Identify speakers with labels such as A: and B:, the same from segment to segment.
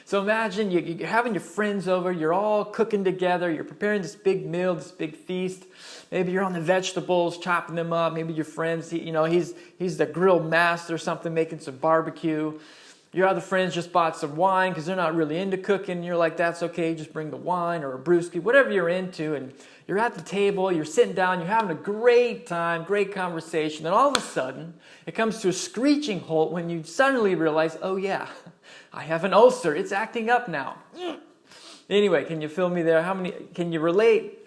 A: So imagine you're having your friends over, you're all cooking together, you're preparing this big meal, this big feast. Maybe you're on the vegetables, chopping them up. Maybe your friends, he's the grill master or something, making some barbecue. Your other friends just bought some wine because they're not really into cooking. You're like, that's okay, just bring the wine or a brewski, whatever you're into. And you're at the table, you're sitting down, you're having a great time, great conversation. And all of a sudden, it comes to a screeching halt when you suddenly realize, oh yeah, I have an ulcer. It's acting up now. Anyway, can you feel me there? Can you relate?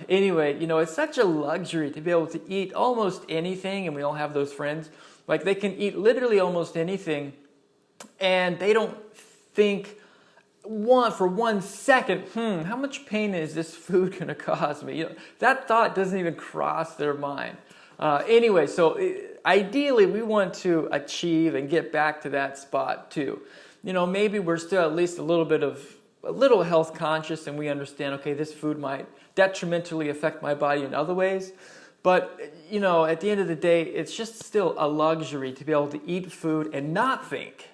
A: Anyway, it's such a luxury to be able to eat almost anything. And we all have those friends. Like they can eat literally almost anything. And they don't think for 1 second, how much pain is this food going to cause me? That thought doesn't even cross their mind. Anyway, so ideally we want to achieve and get back to that spot too. Maybe we're still at least a little health conscious and we understand, okay, this food might detrimentally affect my body in other ways. But, at the end of the day, it's just still a luxury to be able to eat food and not think,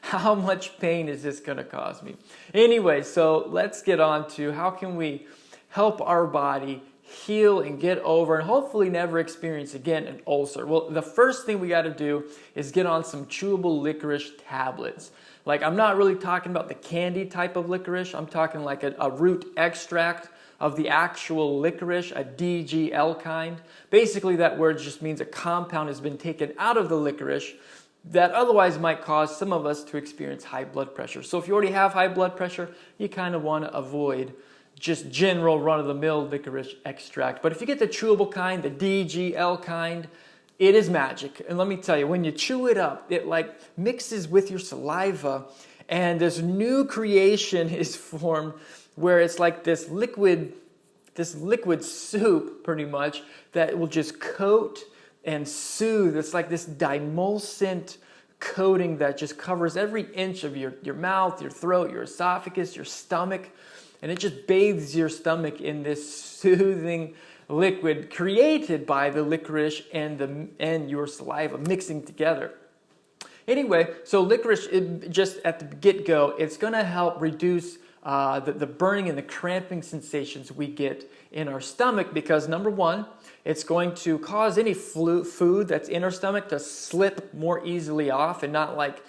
A: how much pain is this going to cause me? Anyway, so let's get on to how can we help our body heal and get over and hopefully never experience again an ulcer. Well, the first thing we got to do is get on some chewable licorice tablets. Like, I'm not really talking about the candy type of licorice. I'm talking like a root extract of the actual licorice, a DGL kind. Basically, that word just means a compound has been taken out of the licorice that otherwise might cause some of us to experience high blood pressure. So if you already have high blood pressure, you kind of want to avoid just general run-of-the-mill licorice extract. But if you get the chewable kind, the DGL kind, it is magic. And let me tell you, when you chew it up, it like mixes with your saliva and this new creation is formed where it's like this liquid soup pretty much that will just coat and soothe. It's like this demulcent coating that just covers every inch of your mouth, your throat, your esophagus, your stomach, and it just bathes your stomach in this soothing liquid created by the licorice and your saliva mixing together. Anyway, so licorice, just at the get-go, it's going to help reduce the burning and the cramping sensations we get in our stomach because, number one, it's going to cause any food that's in our stomach to slip more easily off and not like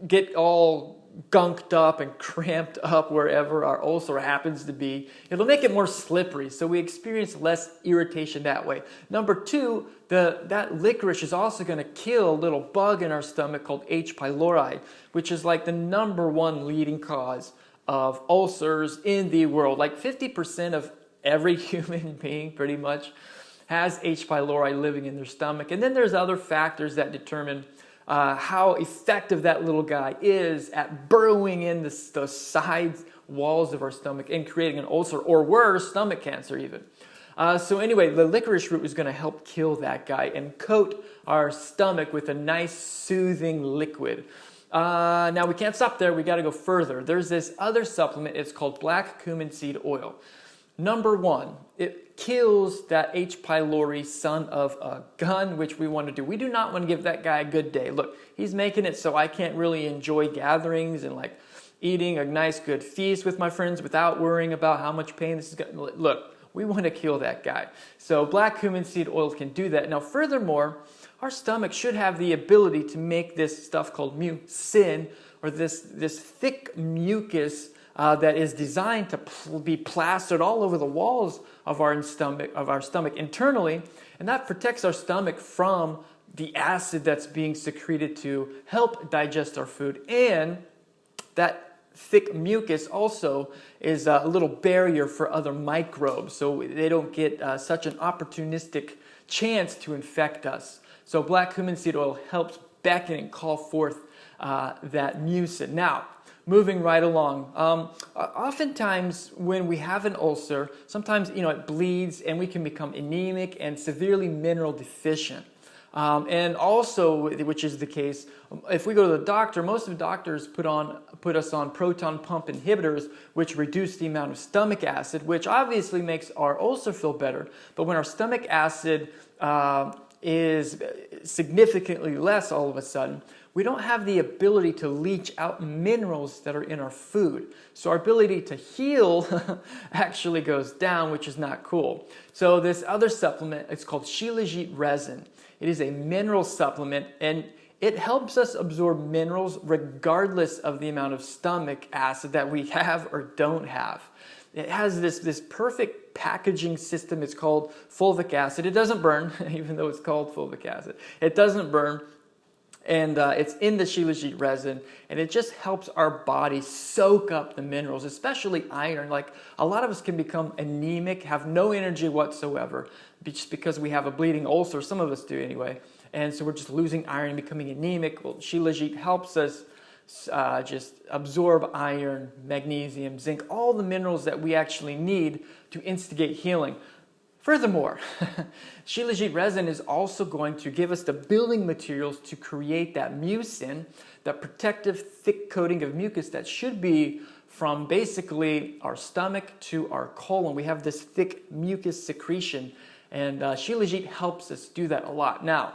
A: get all gunked up and cramped up wherever our ulcer happens to be. It'll make it more slippery, so we experience less irritation that way. Number two, that licorice is also going to kill a little bug in our stomach called H. pylori, which is like the number one leading cause of ulcers in the world. Like 50% of every human being pretty much has H. pylori living in their stomach. And then there's other factors that determine how effective that little guy is at burrowing in the side walls of our stomach and creating an ulcer, or worse, stomach cancer even. So anyway, the licorice root is going to help kill that guy and coat our stomach with a nice soothing liquid. Now we can't stop there, we got to go further. There's this other supplement, it's called black cumin seed oil. Number one, it kills that H. pylori son of a gun, which we want to do. We do not want to give that guy a good day. Look, he's making it so I can't really enjoy gatherings and like eating a nice good feast with my friends without worrying about how much pain this is going to... Look, we want to kill that guy. So black cumin seed oil can do that. Now furthermore, our stomach should have the ability to make this stuff called mucin, or this thick mucus that is designed to be plastered all over the walls of our stomach internally, and that protects our stomach from the acid that's being secreted to help digest our food. And that thick mucus also is a little barrier for other microbes, so they don't get such an opportunistic chance to infect us. So black cumin seed oil helps beckon and call forth that mucin. Now, moving right along, oftentimes when we have an ulcer, sometimes it bleeds and we can become anemic and severely mineral deficient. And also, which is the case, if we go to the doctor, most of the doctors put us on proton pump inhibitors, which reduce the amount of stomach acid, which obviously makes our ulcer feel better. But when our stomach acid is significantly less all of a sudden, we don't have the ability to leach out minerals that are in our food. So our ability to heal actually goes down, which is not cool. So this other supplement, it's called Shilajit Resin. It is a mineral supplement, and it helps us absorb minerals regardless of the amount of stomach acid that we have or don't have. It has this perfect packaging system. It's called fulvic acid. It doesn't burn, even though it's called fulvic acid. It doesn't burn, and it's in the Shilajit resin, and it just helps our body soak up the minerals, especially iron. Like, a lot of us can become anemic, have no energy whatsoever, just because we have a bleeding ulcer. Some of us do anyway. And so we're just losing iron and becoming anemic. Well, Shilajit helps us just absorb iron, magnesium, zinc, all the minerals that we actually need to instigate healing. Furthermore, Shilajit resin is also going to give us the building materials to create that mucin, that protective thick coating of mucus that should be from basically our stomach to our colon. We have this thick mucus secretion, and Shilajit helps us do that a lot. Now,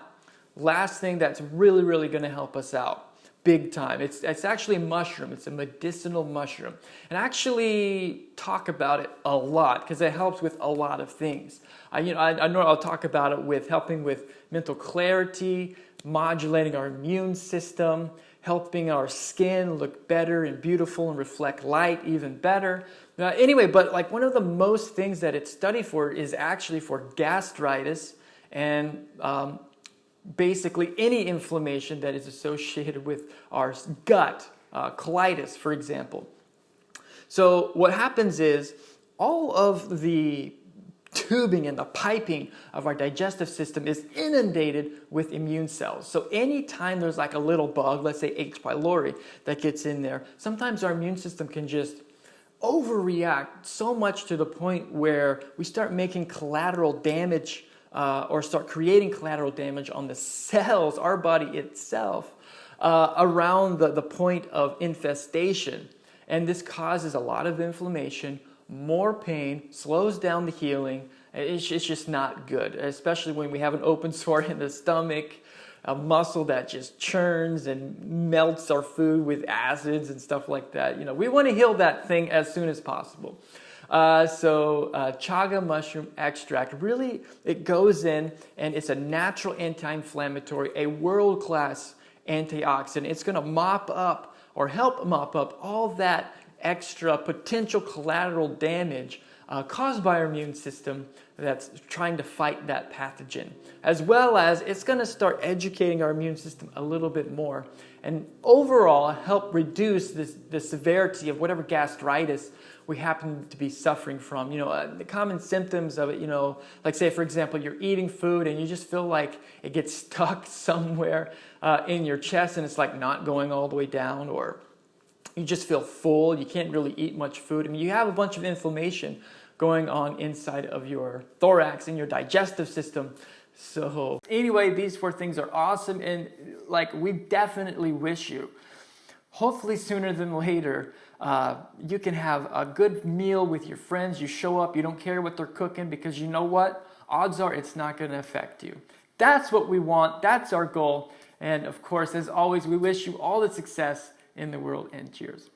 A: last thing that's really going to help us out big time. It's actually a mushroom. It's a medicinal mushroom. And I actually talk about it a lot because it helps with a lot of things. I know I'll talk about it with helping with mental clarity, modulating our immune system, helping our skin look better and beautiful and reflect light even better. Anyway, but like one of the most things that it's studied for is actually for gastritis and basically any inflammation that is associated with our gut, colitis, for example. So what happens is all of the tubing and the piping of our digestive system is inundated with immune cells. So anytime there's like a little bug, let's say H. pylori, that gets in there, sometimes our immune system can just overreact so much to the point where we start making collateral damage or start creating collateral damage on the cells, our body itself, around the point of infestation. And this causes a lot of inflammation, more pain, slows down the healing. It's just not good, especially when we have an open sore in the stomach, a muscle that just churns and melts our food with acids and stuff like that. You know, we want to heal that thing as soon as possible. Chaga mushroom extract, really, it goes in and it's a natural anti-inflammatory, a world-class antioxidant. It's going to mop up or help mop up all that extra potential collateral damage caused by our immune system that's trying to fight that pathogen. As well as it's going to start educating our immune system a little bit more and overall help reduce the severity of whatever gastritis we happen to be suffering from. You know, the common symptoms of it, you know, like say, for example, you're eating food and you just feel like it gets stuck somewhere in your chest and it's like not going all the way down, or you just feel full, you can't really eat much food. I mean, you have a bunch of inflammation going on inside of your thorax and your digestive system. So anyway, these 4 things are awesome, and like we definitely wish you, hopefully sooner than later, you can have a good meal with your friends. You show up, you don't care what they're cooking, because you know what? Odds are it's not going to affect you. That's what we want. That's our goal. And of course, as always, we wish you all the success in the world, and cheers.